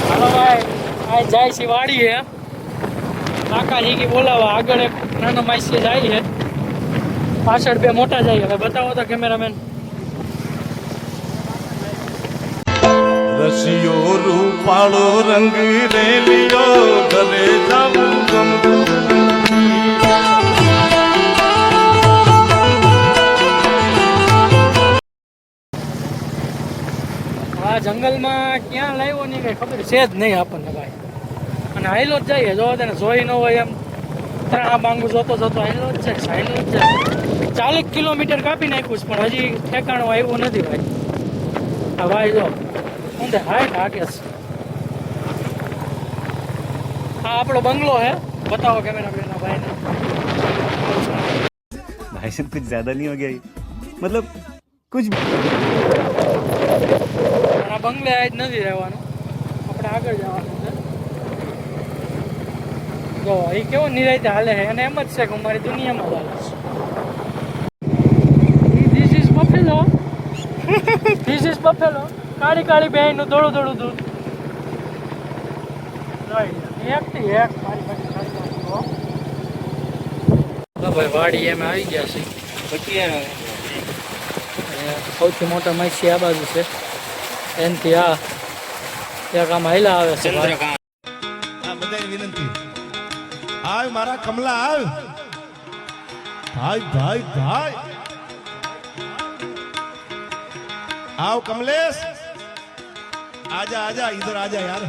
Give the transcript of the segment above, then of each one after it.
હાલો ભાઈ, આ જાય છે વાડી હે કાકાજી કે બોલાવા. આગળ એક નાનો માસી જાય છે, પાછળ બે મોટા જાય. હવે બતાવો તો કેમેરામેન. રસિયો રૂપાળો રંગ રેલિયો ઘરે જવું ગમતું આ જંગલમાં ક્યાં લાવ્યો નહીં કઈ ખબર છે જ નહીં આપણને ભાઈ. અને હાઈલો જ જઈએ, જો તેને જોઈ ન હોય એમ ત્રણ બાંગુ જોતો જોતો હાઈલો જ છે, હાઈલો જ છે. 40 કિલોમીટર કાપી નાખ્યું છે પણ હજી ઠેકાણું આવ્યું નથી ભાઈ. આ ભાઈ જો ઊંધે હાઈટ હાકે છે. આ આપણો બંગલો હે, બતાવો કેમેરામેન ભાઈ ને. भाई साहब कुछ ज्यादा नहीं हो गया ये? मतलब कुछ આ બંગલે આજ નથી રહેવાનું, આપણે આગળ જવાનું છે. જો એ કેવો નિરાયતે હાલે છે, અને એમ જ છે કે અમારી દુનિયામાં હાલે છે. This is Buffalo, this is Buffalo. કાળી કાળી બેનું દોડું દોડું દૂધ. એકથી એક મારી પાસે ભાઈ વાડી એમ આવી ગયા છે. પછી સૌથી મોટા માછી આ બાજુ છે, એનથી આ એક આમ હાઈલા આવે છે. આ બધાની વિનંતી, આવ મારા કમલા આવ, ભાઈ ભાઈ ભાઈ આવ કમલેશ, आजा आजा इधर आजा यार,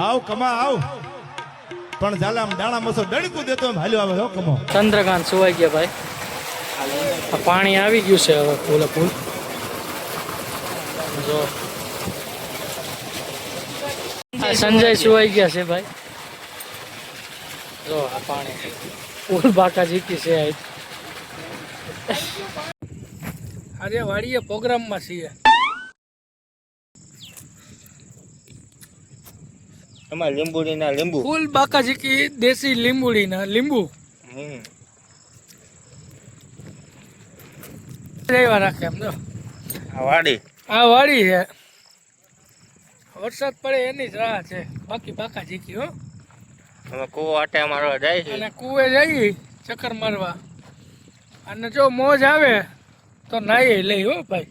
आओ कमा आओ. પણ ઝાલા આમ દાણા મસો ડણકું દેતો એમ હાલ્યો આવે હો કમો. ચંદ્રકાંત સુવાઈ ગયા ભાઈ. આ પાણી આવી ગયું છે હવે ફૂલે ફૂલ. જો આ સંજય સુવાઈ ગયા છે ભાઈ. જો આ પાણી ફૂલ બાકા જીતી છે. આજે વાડીએ પ્રોગ્રામમાં છીએ. એમાં લીંબુડી ના લીંબુ ફૂલ બાકા જીકી દેશી લીંબુડી ના લીંબુ રહેવા રાખે એમ. જો આ વાડી આ વાડી છે, વરસાદ પડે એની જ રાહ છે. બાકી બાકા જીકી હો. અમે કૂવો આટા મારવા જાય છે. અને કુએ જઈ ચક્કર મારવા, અને જો મોજ આવે તો નાઈ લઈ હો ભાઈ.